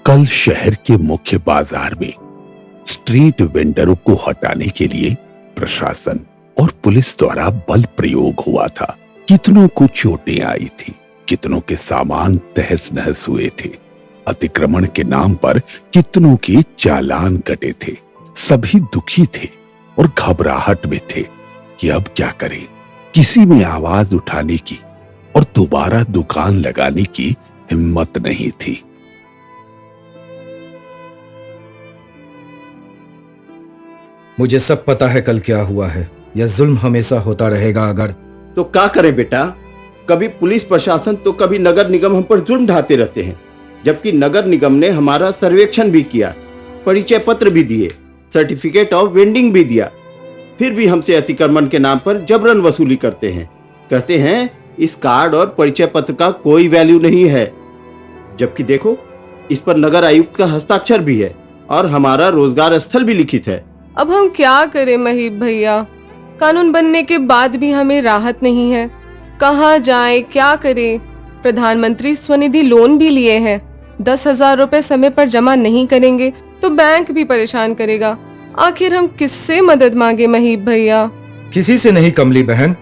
कल शहर के मुख्य बाजार में स्ट्रीट वेंडरों को हटाने के लिए प्रशासन और पुलिस द्वारा बल प्रयोग हुआ था। कितनों को चोटें आई थी, कितनों के सामान तहस नहस हुए थे। अतिक्रमण के नाम पर कितनों के चालान कटे थे। सभी दुखी थे और घबराहट में थे कि अब क्या करें। किसी में आवाज उठाने की और दोबारा दुकान लगाने की हिम्मत नहीं थी। मुझे सब पता है कल क्या हुआ है। यह जुल्म हमेशा होता रहेगा। अगर तो क्या करें बेटा, कभी पुलिस प्रशासन तो कभी नगर निगम हम पर जुल्म ढाते रहते हैं। जबकि नगर निगम ने हमारा सर्वेक्षण भी किया, परिचय पत्र भी दिए, सर्टिफिकेट ऑफ वेंडिंग भी दिया, फिर भी हमसे अतिक्रमण के नाम पर जबरन वसूली करते हैं। कहते हैं इस कार्ड और परिचय पत्र का कोई वैल्यू नहीं है। जबकि देखो, इस पर नगर आयुक्त का हस्ताक्षर भी है और हमारा रोजगार स्थल भी लिखित है। अब हम क्या करें महीप भैया, कानून बनने के बाद भी हमें राहत नहीं है। कहाँ जाएं, क्या करें। प्रधानमंत्री स्वनिधि लोन भी लिए हैं। 10,000 रुपए समय पर जमा नहीं करेंगे तो बैंक भी परेशान करेगा। आखिर हम किससे मदद मांगे महीप भैया? किसी से नहीं कमली बहन,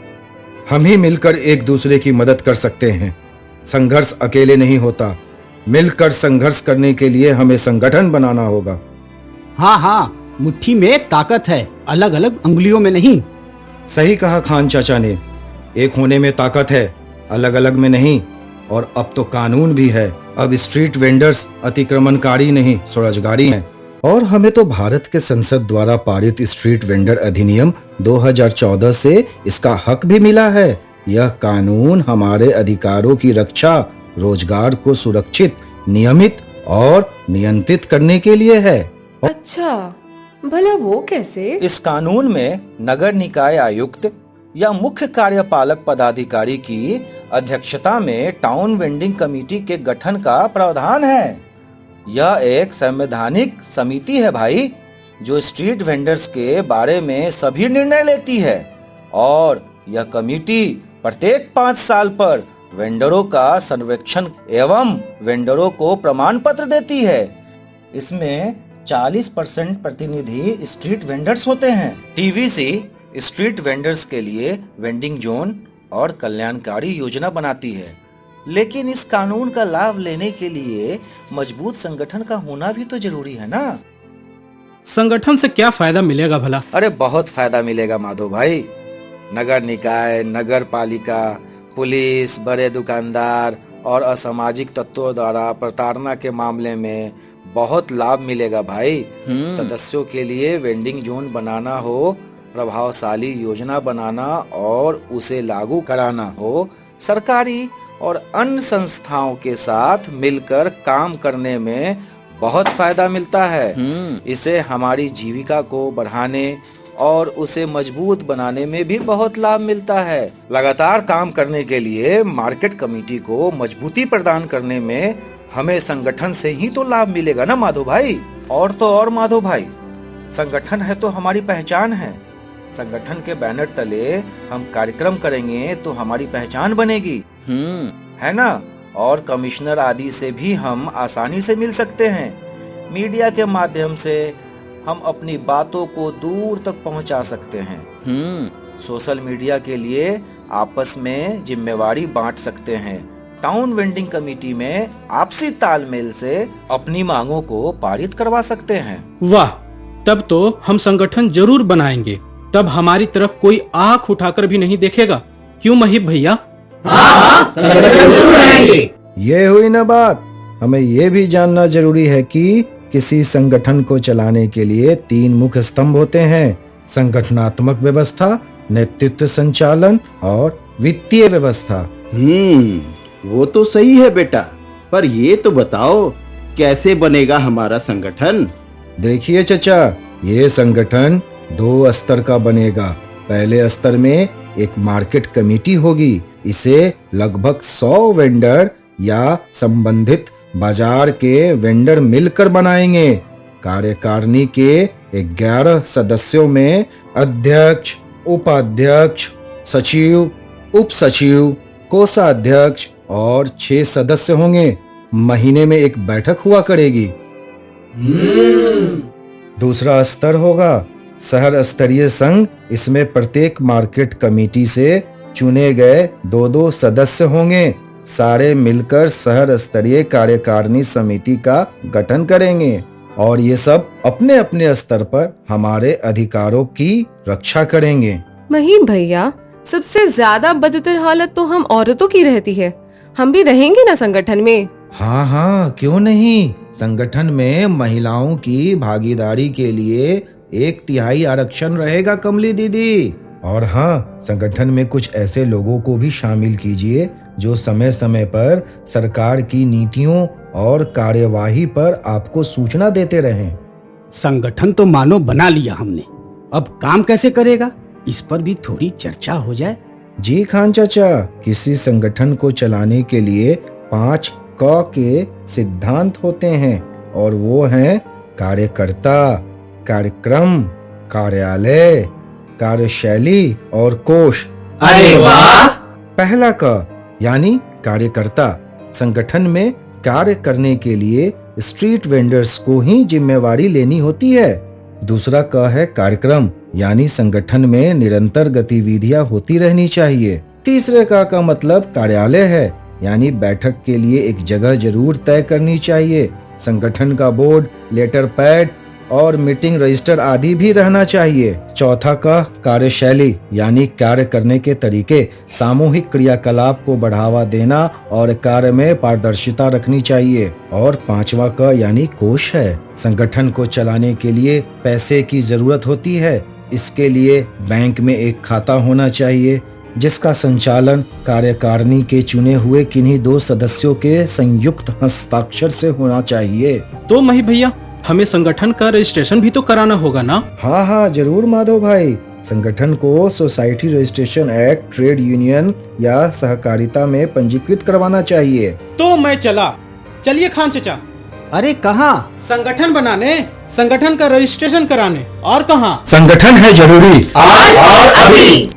हम ही मिलकर एक दूसरे की मदद कर सकते हैं। संघर्ष अकेले नहीं होता, मिलकर संघर्ष करने के लिए हमें संगठन बनाना होगा। हाँ हाँ, मुट्ठी में ताकत है, अलग अलग अंगुलियों में नहीं। सही कहा खान चाचा ने, एक होने में ताकत है, अलग अलग में नहीं। और अब तो कानून भी है। अब स्ट्रीट वेंडर्स अतिक्रमणकारी नहीं, स्वरोजगारी हैं। और हमें तो भारत के संसद द्वारा पारित स्ट्रीट वेंडर अधिनियम 2014 से इसका हक भी मिला है। यह कानून हमारे अधिकारों की रक्षा, रोजगार को सुरक्षित, नियमित और नियंत्रित करने के लिए है। अच्छा, भला वो कैसे? इस कानून में नगर निकाय आयुक्त या मुख्य कार्यपालक पदाधिकारी की अध्यक्षता में टाउन वेंडिंग कमेटी के गठन का प्रावधान है। यह एक संवैधानिक समिति है भाई, जो स्ट्रीट वेंडर्स के बारे में सभी निर्णय लेती है। और यह कमेटी प्रत्येक 5 साल पर वेंडरों का सर्वेक्षण एवं वेंडरों को प्रमाण पत्र देती है। इसमें 40% प्रतिनिधि स्ट्रीट वेंडर्स होते हैं। टीवीसी स्ट्रीट वेंडर्स के लिए वेंडिंग जोन और कल्याणकारी योजना बनाती है। लेकिन इस कानून का लाभ लेने के लिए मजबूत संगठन का होना भी तो जरूरी है ना। संगठन से क्या फायदा मिलेगा भला? अरे बहुत फायदा मिलेगा माधव भाई। नगर निकाय, नगर पालिका, पुलिस, बड़े दुकानदार और असामाजिक तत्वों द्वारा प्रताड़ना के मामले में बहुत लाभ मिलेगा भाई। सदस्यों के लिए वेंडिंग जोन बनाना हो, प्रभावशाली योजना बनाना और उसे लागू कराना हो, सरकारी और अन्य संस्थाओं के साथ मिलकर काम करने में बहुत फायदा मिलता है। इसे हमारी जीविका को बढ़ाने और उसे मजबूत बनाने में भी बहुत लाभ मिलता है। लगातार काम करने के लिए मार्केट कमेटी को मजबूती प्रदान करने में हमें संगठन से ही तो लाभ मिलेगा ना माधव भाई। और तो और माधव भाई, संगठन है तो हमारी पहचान है। संगठन के बैनर तले हम कार्यक्रम करेंगे तो हमारी पहचान बनेगी, है ना। और कमिश्नर आदि से भी हम आसानी से मिल सकते हैं। मीडिया के माध्यम से हम अपनी बातों को दूर तक पहुंचा सकते हैं। सोशल मीडिया के लिए आपस में जिम्मेवारी बांट सकते हैं। टाउन वेंडिंग कमेटी में आपसी तालमेल से अपनी मांगों को पारित करवा सकते हैं। वाह, तब तो हम संगठन जरूर बनाएंगे। तब हमारी तरफ कोई आंख उठाकर भी नहीं देखेगा, क्यों महीप भैया? संगठन जरूर बनाएंगे। ये हुई ना बात। हमें ये भी जानना जरूरी है कि किसी संगठन को चलाने के लिए 3 मुख्य स्तंभ होते हैं: संगठनात्मक व्यवस्था, नेतृत्व संचालन और वित्तीय व्यवस्था। वो तो सही है बेटा, पर ये तो बताओ कैसे बनेगा हमारा संगठन? देखिए चचा, ये संगठन 2 स्तर का बनेगा। पहले स्तर में एक मार्केट कमेटी होगी। इसे लगभग 100 वेंडर या संबंधित बाजार के वेंडर मिलकर बनाएंगे। कार्यकारिणी के 11 सदस्यों में अध्यक्ष, उपाध्यक्ष, सचिव, उप सचिव, कोषाध्यक्ष और 6 सदस्य होंगे। महीने में एक बैठक हुआ करेगी। दूसरा स्तर होगा शहर स्तरीय संघ। इसमें प्रत्येक मार्केट कमेटी से चुने गए 2-2 सदस्य होंगे। सारे मिलकर शहर स्तरीय कार्यकारिणी समिति का गठन करेंगे और ये सब अपने अपने स्तर पर हमारे अधिकारों की रक्षा करेंगे। महीम भैया, सबसे ज्यादा बदतर हालत तो हम औरतों की रहती है। हम भी रहेंगे ना संगठन में? हाँ हाँ, क्यों नहीं। संगठन में महिलाओं की भागीदारी के लिए 1/3 आरक्षण रहेगा कमली दीदी। और हाँ, संगठन में कुछ ऐसे लोगों को भी शामिल कीजिए जो समय समय पर सरकार की नीतियों और कार्यवाही पर आपको सूचना देते रहें। संगठन तो मानो बना लिया हमने, अब काम कैसे करेगा इस पर भी थोड़ी चर्चा हो जाए। जी खान चाचा, किसी संगठन को चलाने के लिए 5 क के सिद्धांत होते हैं और वो हैं कार्यकर्ता, कार्यक्रम, कार्यालय, कार्यशैली और कोष। अरे वाह! पहला क यानी कार्यकर्ता। संगठन में कार्य करने के लिए स्ट्रीट वेंडर्स को ही जिम्मेवारी लेनी होती है। दूसरा क है कार्यक्रम, यानी संगठन में निरंतर गतिविधियां होती रहनी चाहिए। तीसरे का मतलब कार्यालय है, यानी बैठक के लिए एक जगह जरूर तय करनी चाहिए। संगठन का बोर्ड, लेटर पैड और मीटिंग रजिस्टर आदि भी रहना चाहिए। चौथा का कार्यशैली, यानी कार्य करने के तरीके, सामूहिक क्रियाकलाप को बढ़ावा देना और कार्य में पारदर्शिता रखनी चाहिए। और 5वां का यानी कोष है। संगठन को चलाने के लिए पैसे की जरूरत होती है। इसके लिए बैंक में एक खाता होना चाहिए जिसका संचालन कार्यकारिणी के चुने हुए किन्हीं 2 सदस्यों के संयुक्त हस्ताक्षर से होना चाहिए। तो मही भैया, हमें संगठन का रजिस्ट्रेशन भी तो कराना होगा ना? हाँ हाँ जरूर माधव भाई। संगठन को society registration act, trade union या सहकारिता में पंजीकृत करवाना चाहिए। तो मैं चला। चलिए खान चचा। अरे कहाँ? संगठन बनाने, संगठन का रजिस्ट्रेशन कराने। और कहाँ? संगठन है जरूरी। आज और अभी।